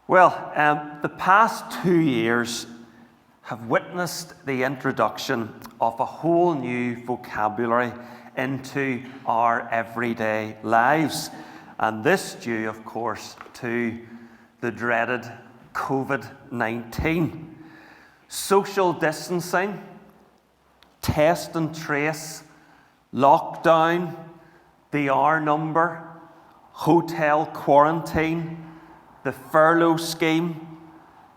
Well, the past 2 years have witnessed the introduction of a whole new vocabulary into our everyday lives. And this due, of course, to the dreaded COVID-19. Social distancing, test and trace, lockdown, the R number, hotel quarantine, the furlough scheme,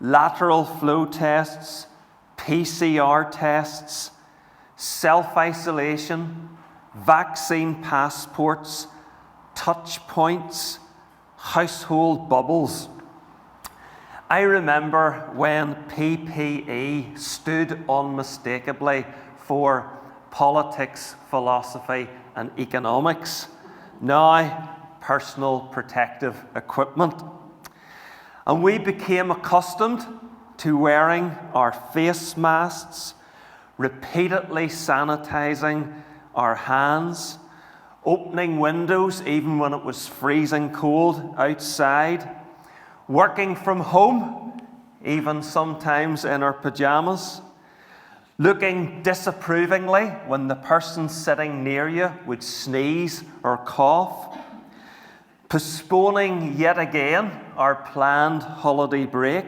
lateral flow tests, PCR tests, self-isolation, vaccine passports, touch points, household bubbles. I remember when PPE stood unmistakably for politics, philosophy, and economics. Now, personal protective equipment. And we became accustomed to wearing our face masks, repeatedly sanitizing our hands, opening windows even when it was freezing cold outside, working from home, even sometimes in our pajamas, looking disapprovingly when the person sitting near you would sneeze or cough, postponing yet again our planned holiday break,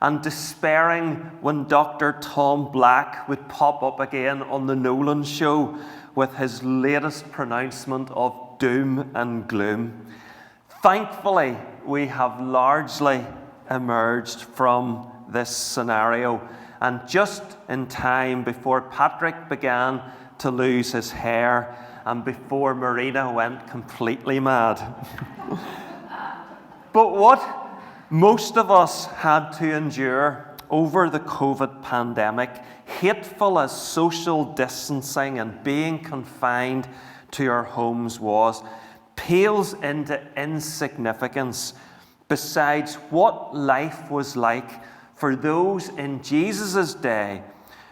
and despairing when Dr. Tom Black would pop up again on the Nolan Show with his latest pronouncement of doom and gloom. Thankfully, we have largely emerged from this scenario, and just in time before Patrick began to lose his hair and before Marina went completely mad. But what most of us had to endure over the COVID pandemic, hateful as social distancing and being confined to our homes was, pales into insignificance besides what life was like for those in Jesus' day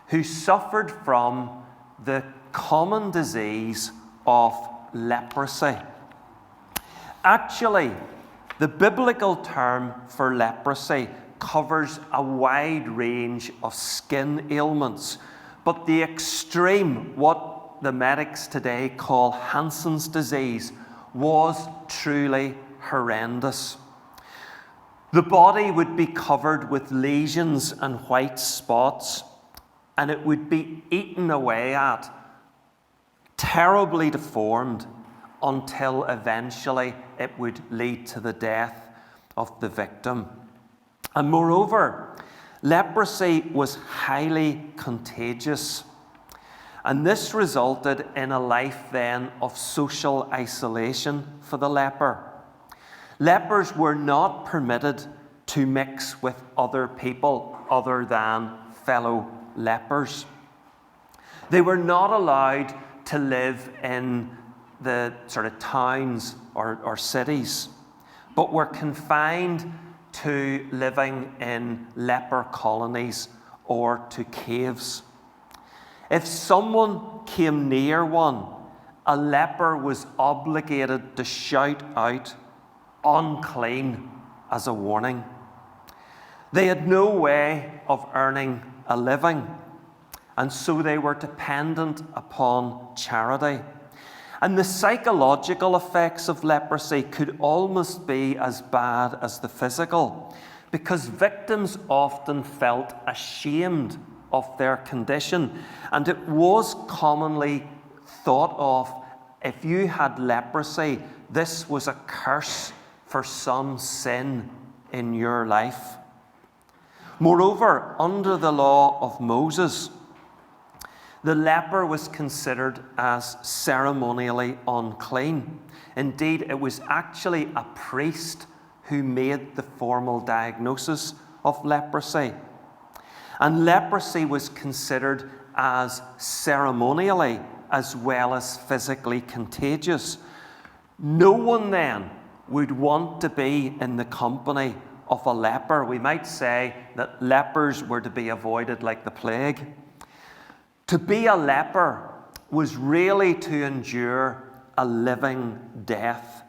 who suffered from the common disease of leprosy. Actually, the biblical term for leprosy covers a wide range of skin ailments, but the extreme, what the medics today call Hansen's disease, was truly horrendous. The body would be covered with lesions and white spots, and it would be eaten away at, terribly deformed, until eventually it would lead to the death of the victim. And moreover, leprosy was highly contagious. And this resulted in a life then of social isolation for the leper. Lepers were not permitted to mix with other people other than fellow lepers. They were not allowed to live in the sort of towns or cities, but were confined to living in leper colonies or to caves. If someone came near one, a leper was obligated to shout out, "Unclean," as a warning. They had no way of earning a living, and so they were dependent upon charity. And the psychological effects of leprosy could almost be as bad as the physical, because victims often felt ashamed of their condition, and it was commonly thought of, if you had leprosy, this was a curse for some sin in your life. Moreover, under the law of Moses, the leper was considered as ceremonially unclean. Indeed, it was actually a priest who made the formal diagnosis of leprosy. And leprosy was considered as ceremonially as well as physically contagious. No one then would want to be in the company of a leper. We might say that lepers were to be avoided like the plague. To be a leper was really to endure a living death.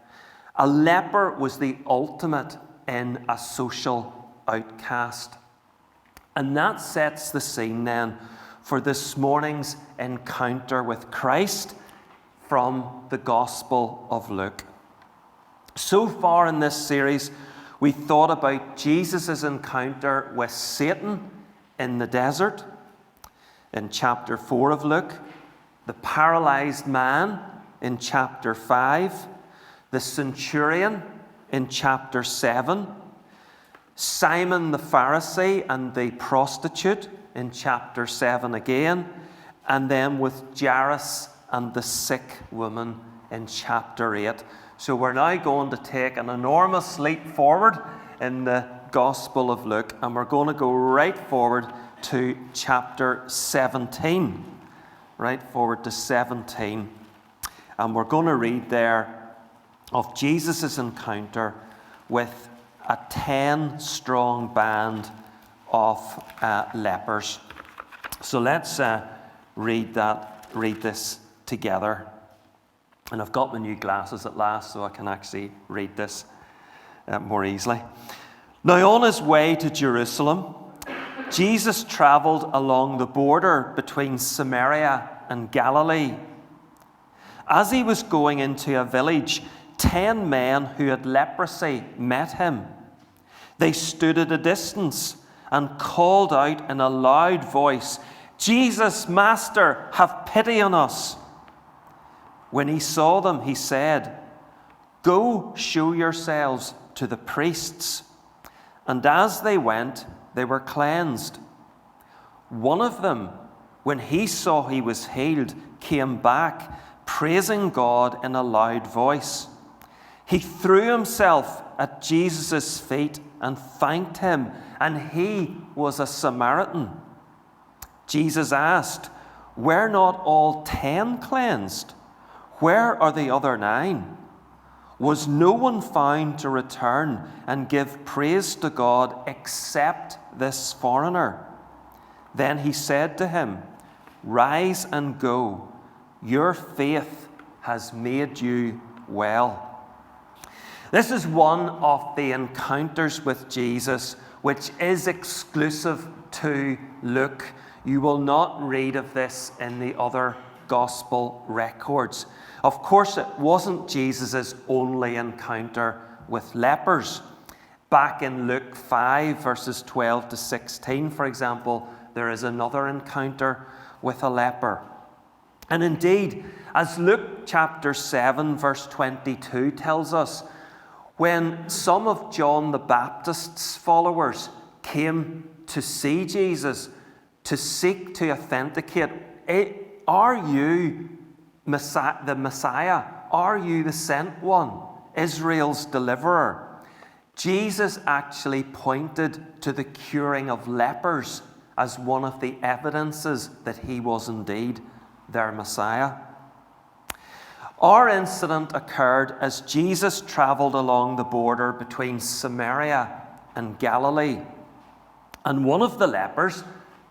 A leper was the ultimate in a social outcast. And that sets the scene then for this morning's encounter with Christ from the Gospel of Luke. So far in this series, we thought about Jesus' encounter with Satan in the desert in chapter 4 of Luke, the paralyzed man in chapter 5, the centurion in chapter 7, Simon the Pharisee and the prostitute in chapter 7 again, and then with Jairus and the sick woman in chapter 8. So we're now going to take an enormous leap forward in the Gospel of Luke, and we're going to go right forward to chapter 17. Right forward to 17. And we're going to read there of Jesus' encounter with a 10-strong band of lepers. So let's read this together. And I've got my new glasses at last, so I can actually read this more easily. Now, on his way to Jerusalem, Jesus travelled along the border between Samaria and Galilee. As he was going into a village, 10 men who had leprosy met him. They stood at a distance and called out in a loud voice, "Jesus, Master, have pity on us." When he saw them, he said, "Go show yourselves to the priests." And as they went, they were cleansed. One of them, when he saw he was healed, came back, praising God in a loud voice. He threw himself at Jesus' feet and thanked him, and he was a Samaritan. Jesus asked, "Were not all 10 cleansed? Where are the other 9? Was no one found to return and give praise to God except this foreigner?" Then he said to him, "Rise and go. Your faith has made you well." This is one of the encounters with Jesus which is exclusive to Luke. You will not read of this in the other gospel records. Of course, it wasn't Jesus' only encounter with lepers. Back in Luke 5, verses 12 to 16, for example, there is another encounter with a leper. And indeed, as Luke chapter 7, verse 22 tells us, when some of John the Baptist's followers came to see Jesus, to seek to authenticate, are you the Messiah? Are you the sent one, Israel's deliverer? Jesus actually pointed to the curing of lepers as one of the evidences that he was indeed their Messiah. Our incident occurred as Jesus travelled along the border between Samaria and Galilee. And one of the lepers,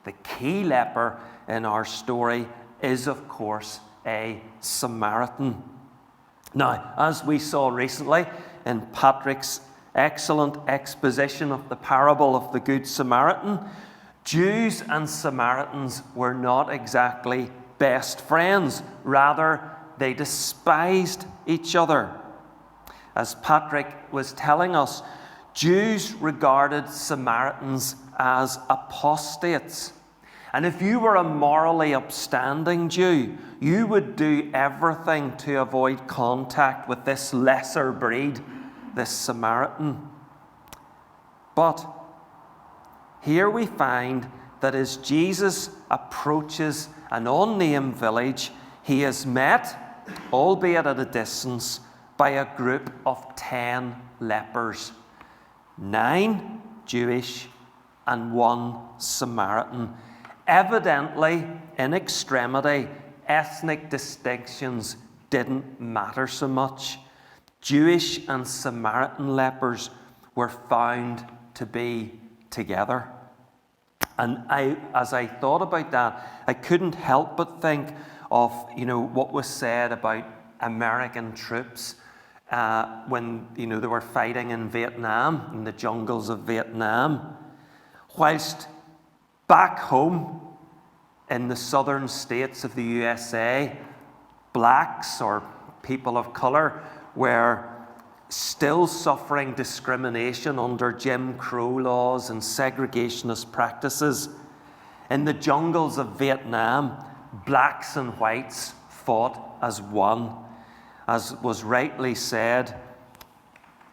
the key leper in our story, is of course a Samaritan. Now, as we saw recently in Patrick's excellent exposition of the parable of the Good Samaritan, Jews and Samaritans were not exactly best friends. Rather, they despised each other. As Patrick was telling us, Jews regarded Samaritans as apostates. And if you were a morally upstanding Jew, you would do everything to avoid contact with this lesser breed, this Samaritan. But here we find that as Jesus approaches an unnamed village, he is met, albeit at a distance, by a group of 10 lepers. 9 Jewish and 1 Samaritan. Evidently, in extremity, ethnic distinctions didn't matter so much. Jewish and Samaritan lepers were found to be together. And as I thought about that, I couldn't help but think of, what was said about American troops when they were fighting in Vietnam, in the jungles of Vietnam, whilst back home in the southern states of the USA, blacks or people of colour were still suffering discrimination under Jim Crow laws and segregationist practices. In the jungles of Vietnam, blacks and whites fought as one. As was rightly said,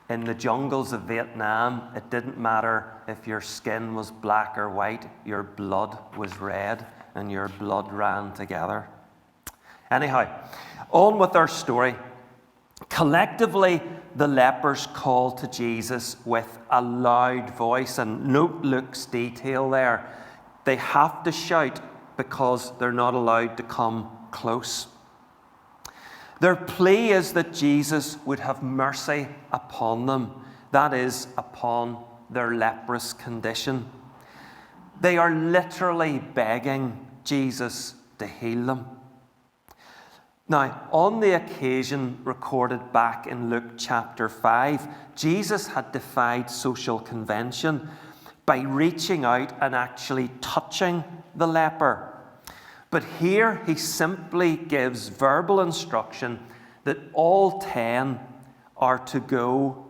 in the jungles of Vietnam, it didn't matter if your skin was black or white, your blood was red and your blood ran together. Anyhow, on with our story. Collectively, the lepers call to Jesus with a loud voice, and note Luke's detail there. They have to shout because they're not allowed to come close. Their plea is that Jesus would have mercy upon them, that is, upon their leprous condition. They are literally begging Jesus to heal them. Now, on the occasion recorded back in Luke chapter 5, Jesus had defied social convention by reaching out and actually touching the leper. But here he simply gives verbal instruction that all 10 are to go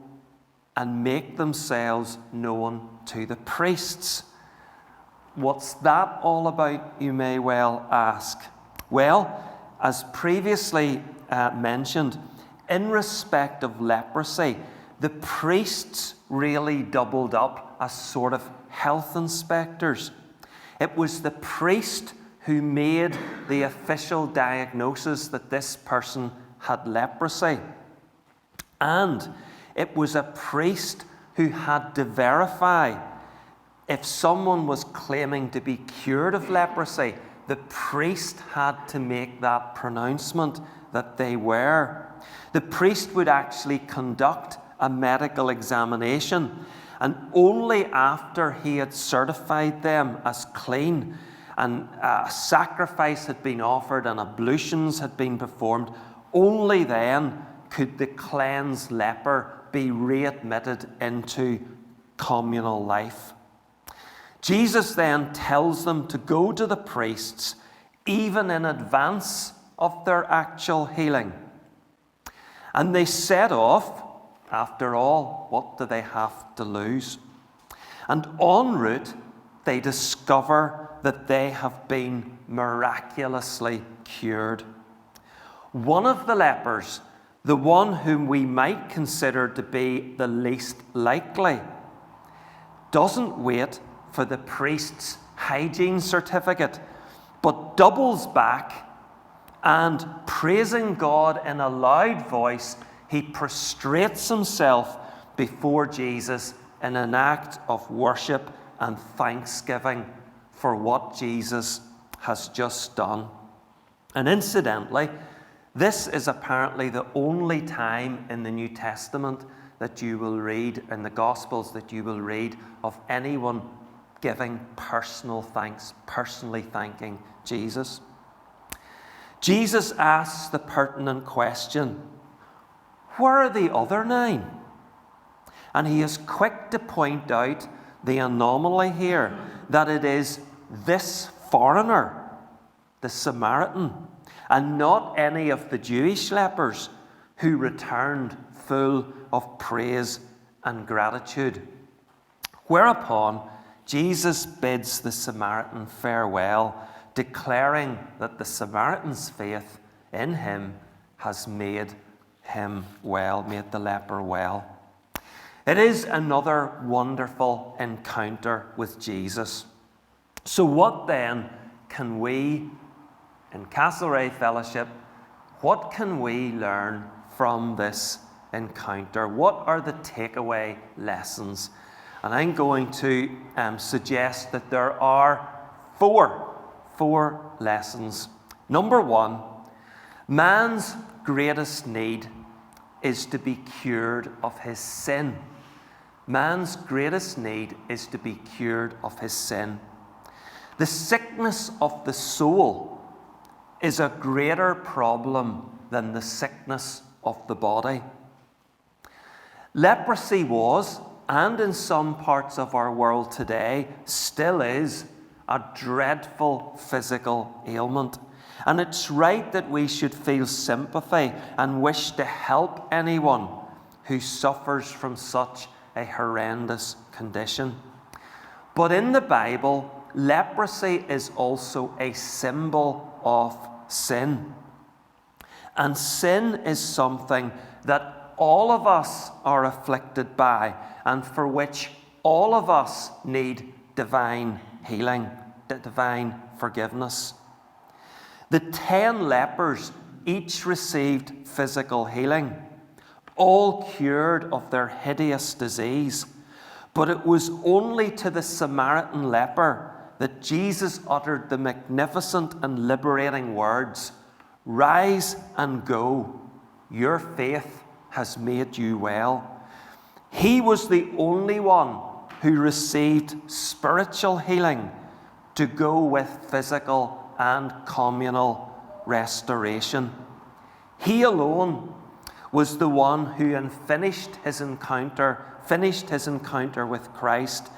and make themselves known to the priests. What's that all about, you may well ask? Well, as previously mentioned, in respect of leprosy, the priests really doubled up as sort of health inspectors. It was the priest who made the official diagnosis that this person had leprosy. And it was a priest who had to verify if someone was claiming to be cured of leprosy. The priest had to make that pronouncement that they were. The priest would actually conduct a medical examination, and only after he had certified them as clean and a sacrifice had been offered and ablutions had been performed, only then could the cleansed leper be readmitted into communal life. Jesus then tells them to go to the priests even in advance of their actual healing. And they set off. After all, what do they have to lose? And en route, they discover that they have been miraculously cured. One of the lepers, the one whom we might consider to be the least likely, doesn't wait for the priest's hygiene certificate, but doubles back and, praising God in a loud voice, he prostrates himself before Jesus in an act of worship and thanksgiving for what Jesus has just done. And incidentally, this is apparently the only time in the New Testament that you will read, in the Gospels that you will read, of anyone giving personal thanks, personally thanking Jesus. Jesus asks the pertinent question, where are the other 9? And he is quick to point out the anomaly here, that it is this foreigner, the Samaritan, and not any of the Jewish lepers who returned full of praise and gratitude. Whereupon Jesus bids the Samaritan farewell, declaring that the Samaritan's faith in him has made him well, made the leper well. It is another wonderful encounter with Jesus. So what then can we, in Castlereagh Fellowship, what can we learn from this encounter? What are the takeaway lessons? And I'm going to suggest that there are four lessons. Number 1, man's greatest need is to be cured of his sin. Man's greatest need is to be cured of his sin. The sickness of the soul is a greater problem than the sickness of the body. Leprosy was, and in some parts of our world today, still is, a dreadful physical ailment. And it's right that we should feel sympathy and wish to help anyone who suffers from such a horrendous condition. But in the Bible, leprosy is also a symbol of sin. And sin is something that all of us are afflicted by, and for which all of us need divine healing, divine forgiveness. The 10 lepers each received physical healing, all cured of their hideous disease. But it was only to the Samaritan leper that Jesus uttered the magnificent and liberating words, "Rise and go, your faith has made you well." He was the only one who received spiritual healing to go with physical and communal restoration. He alone was the one who finished his encounter with Christ,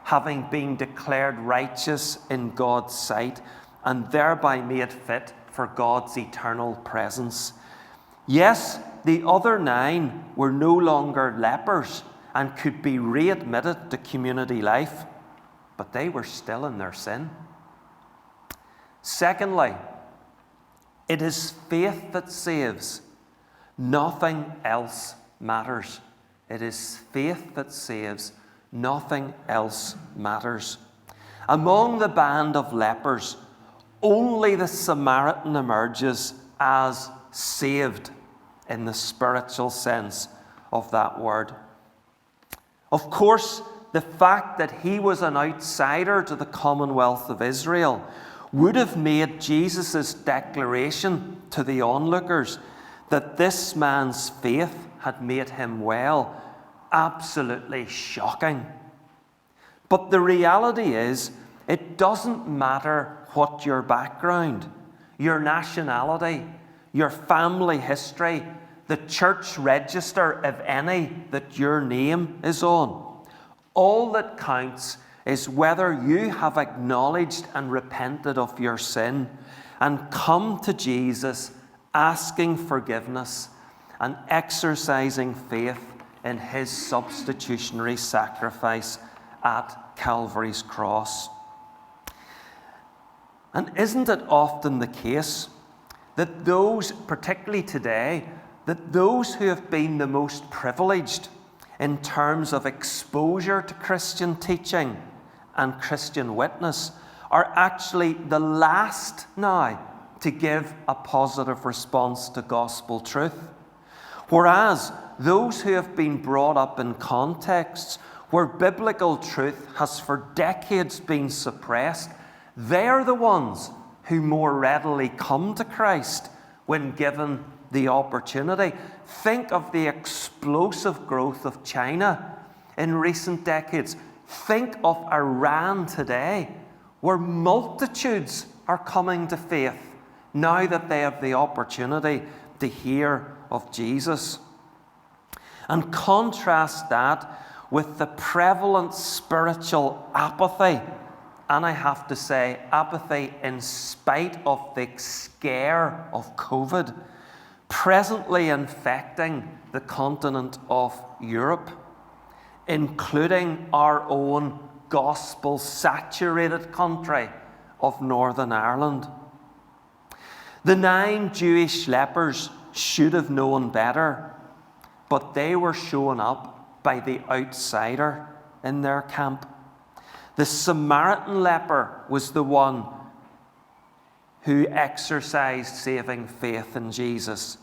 having been declared righteous in God's sight and thereby made fit for God's eternal presence. Yes, the other 9 were no longer lepers and could be readmitted to community life, but they were still in their sin. Secondly, it is faith that saves. Nothing else matters. It is faith that saves. Nothing else matters. Among the band of lepers, only the Samaritan emerges as saved in the spiritual sense of that word. Of course, the fact that he was an outsider to the commonwealth of Israel would have made Jesus' declaration to the onlookers that this man's faith had made him well absolutely shocking. But the reality is, it doesn't matter what your background, your nationality, your family history, the church register, if any, that your name is on. All that counts is whether you have acknowledged and repented of your sin and come to Jesus asking forgiveness and exercising faith in his substitutionary sacrifice at Calvary's cross. And isn't it often the case that those, particularly today, that those who have been the most privileged in terms of exposure to Christian teaching and Christian witness are actually the last now to give a positive response to gospel truth? Whereas those who have been brought up in contexts where biblical truth has for decades been suppressed, they're the ones who more readily come to Christ when given the opportunity. Think of the explosive growth of China in recent decades. Think of Iran today, where multitudes are coming to faith now that they have the opportunity to hear of Jesus. And contrast that with the prevalent spiritual apathy, and I have to say apathy in spite of the scare of COVID, presently infecting the continent of Europe, including our own gospel-saturated country of Northern Ireland. The 9 Jewish lepers should have known better, but they were shown up by the outsider in their camp. The Samaritan leper was the one who exercised saving faith in Jesus.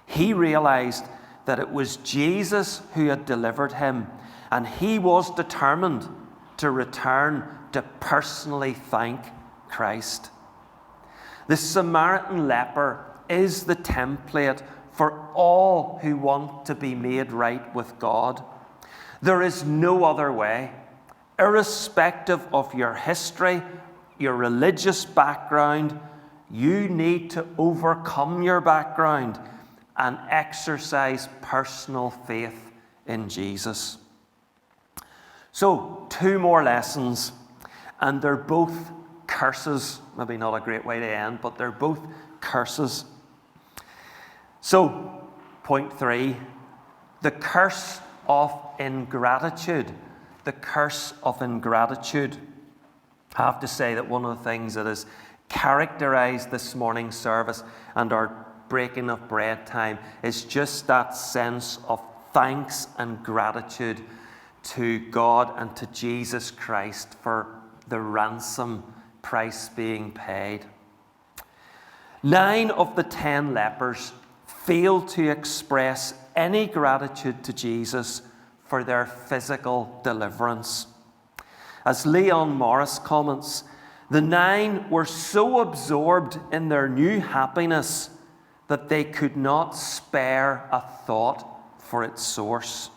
He realized that it was Jesus who had delivered him, and he was determined to return to personally thank Christ. The Samaritan leper is the template for all who want to be made right with God. There is no other way. Irrespective of your history, your religious background, you need to overcome your background and exercise personal faith in Jesus. So, 2 more lessons, and they're both curses. Maybe not a great way to end, but they're both curses. So, point 3, the curse of ingratitude. The curse of ingratitude. I have to say that one of the things that has characterized this morning's service and our breaking of bread time is just that sense of thanks and gratitude to God and to Jesus Christ for the ransom price being paid. 9 of the 10 lepers failed to express any gratitude to Jesus for their physical deliverance. As Leon Morris comments, the 9 were so absorbed in their new happiness that they could not spare a thought for its source.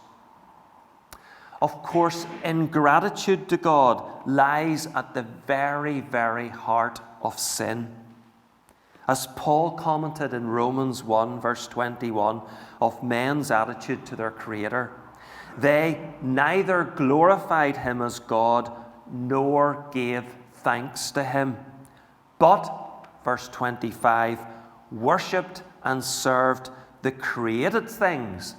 Of course, ingratitude to God lies at the very, very heart of sin. As Paul commented in Romans 1, verse 21, of men's attitude to their Creator, they neither glorified him as God nor gave thanks to him, but, verse 25, worshipped and served the created things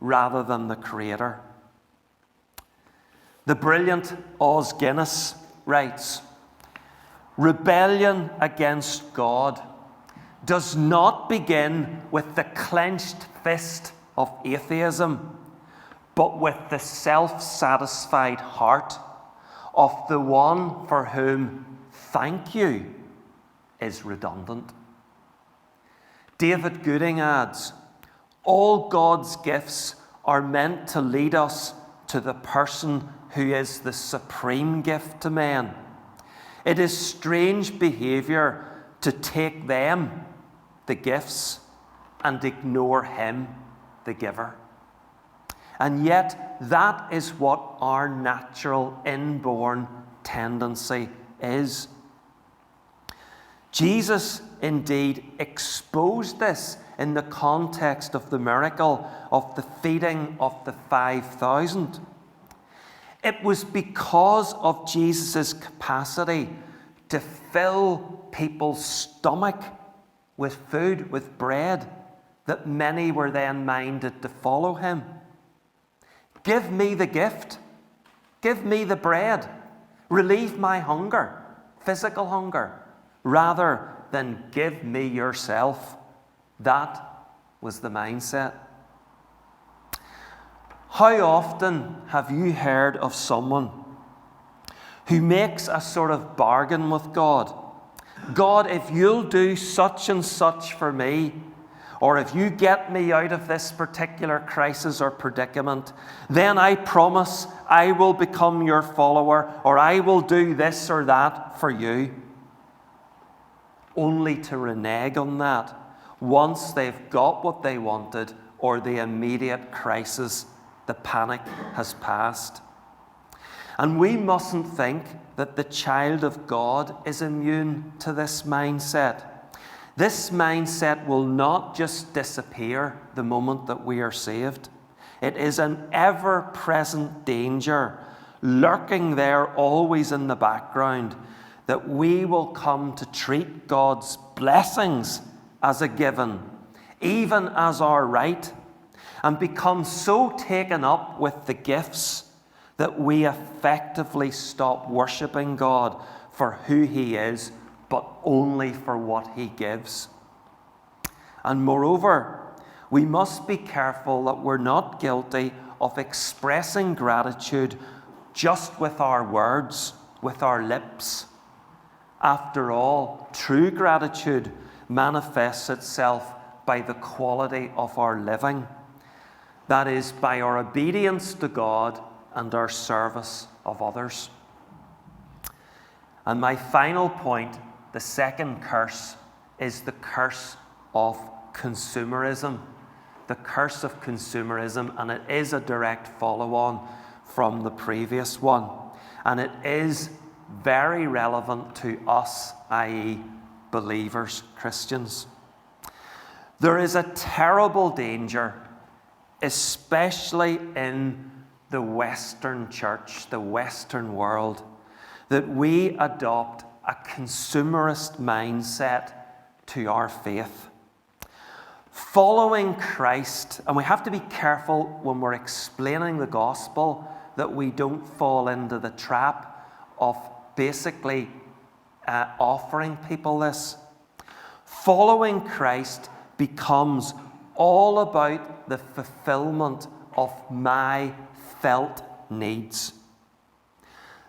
rather than the Creator. The brilliant Os Guinness writes, rebellion against God does not begin with the clenched fist of atheism, but with the self-satisfied heart of the one for whom thank you is redundant. David Gooding adds, all God's gifts are meant to lead us to the person who is the supreme gift to men. It is strange behavior to take them, the gifts, and ignore him, the giver. And yet, that is what our natural inborn tendency is. Jesus indeed exposed this in the context of the miracle of the feeding of the 5,000. It was because of Jesus' capacity to fill people's stomach with food, with bread, that many were then minded to follow him. Give me the gift. Give me the bread. Relieve my hunger, physical hunger, rather than give me yourself. That was the mindset. How often have you heard of someone who makes a sort of bargain with God? God, if you'll do such and such for me, or if you get me out of this particular crisis or predicament, then I promise I will become your follower, or I will do this or that for you. Only to renege on that once they've got what they wanted, or the immediate crisis, the panic has passed. And we mustn't think that the child of God is immune to this mindset. This mindset will not just disappear the moment that we are saved. It is an ever-present danger, lurking there always in the background, that we will come to treat God's blessings as a given, even as our right, and become so taken up with the gifts that we effectively stop worshipping God for who he is, but only for what he gives. And moreover, we must be careful that we're not guilty of expressing gratitude just with our words, with our lips. After all, true gratitude manifests itself by the quality of our living. That is, by our obedience to God and our service of others. And my final point, the second curse, is the curse of consumerism. The curse of consumerism, and it is a direct follow-on from the previous one. And it is very relevant to us, i.e., believers, Christians. There is a terrible danger especially in the Western church, the Western world, that we adopt a consumerist mindset to our faith. Following Christ, and we have to be careful when we're explaining the gospel that we don't fall into the trap of basically offering people this. Following Christ becomes all about the fulfillment of my felt needs.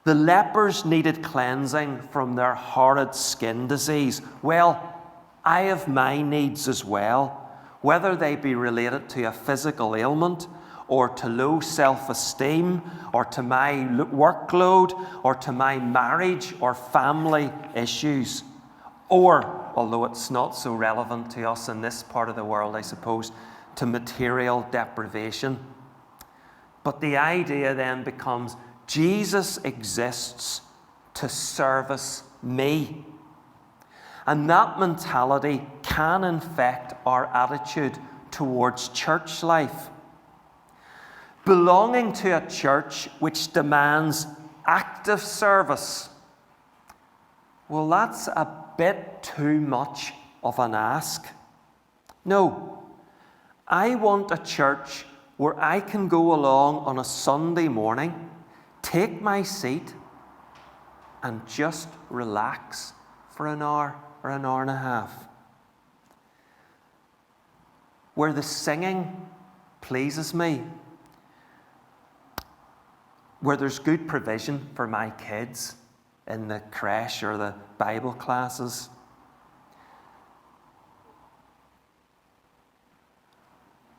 The lepers needed cleansing from their horrid skin disease. Well, I have my needs as well, whether they be related to a physical ailment or to low self-esteem or to my workload or to my marriage or family issues. Or, although it's not so relevant to us in this part of the world, I suppose, to material deprivation. But the idea then becomes Jesus exists to service me. And that mentality can infect our attitude towards church life. Belonging to a church which demands active service, well, that's a bit too much of an ask. No, I want a church where I can go along on a Sunday morning, take my seat, and just relax for an hour or an hour and a half. Where the singing pleases me, where there's good provision for my kids in the creche or the Bible classes.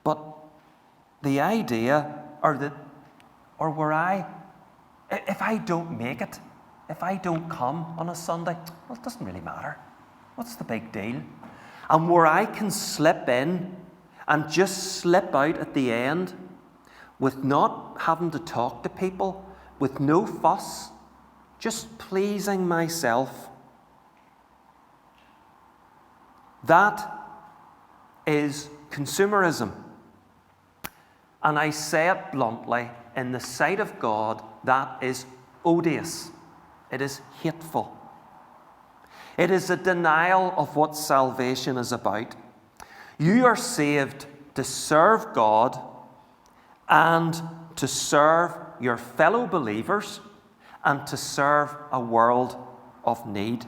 But the idea, or where if I don't make it, if I don't come on a Sunday, well, it doesn't really matter. What's the big deal? And where I can slip in and just slip out at the end with not having to talk to people, with no fuss, just pleasing myself. That is consumerism. And I say it bluntly, in the sight of God, that is odious. It is hateful. It is a denial of what salvation is about. You are saved to serve God and to serve your fellow believers and to serve a world of need.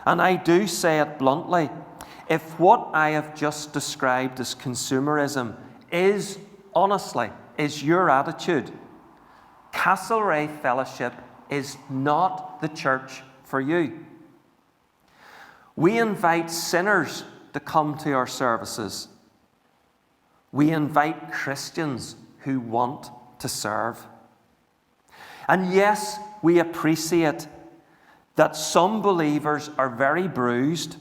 And I do say it bluntly, if what I have just described as consumerism is, honestly, is your attitude, Castlereagh Fellowship is not the church for you. We invite sinners to come to our services. We invite Christians who want to serve. And yes, we appreciate that some believers are very bruised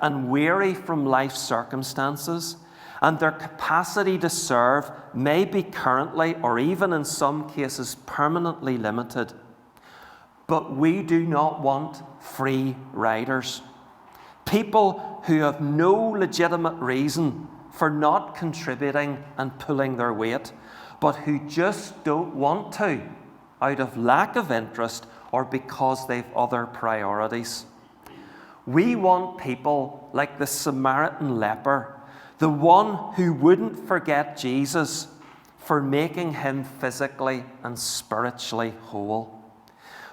and weary from life circumstances, and their capacity to serve may be currently, or even in some cases, permanently limited. But we do not want free riders. People who have no legitimate reason for not contributing and pulling their weight, but who just don't want to, out of lack of interest or because they've other priorities. We want people like the Samaritan leper, the one who wouldn't forget Jesus for making him physically and spiritually whole.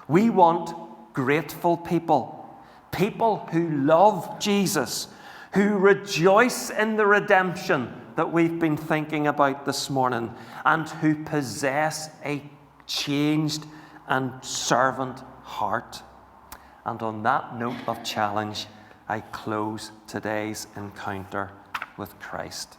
We want grateful people, people who love Jesus, who rejoice in the redemption that we've been thinking about this morning, and who possess a changed and servant heart. And on that note of challenge, I close today's encounter with Christ.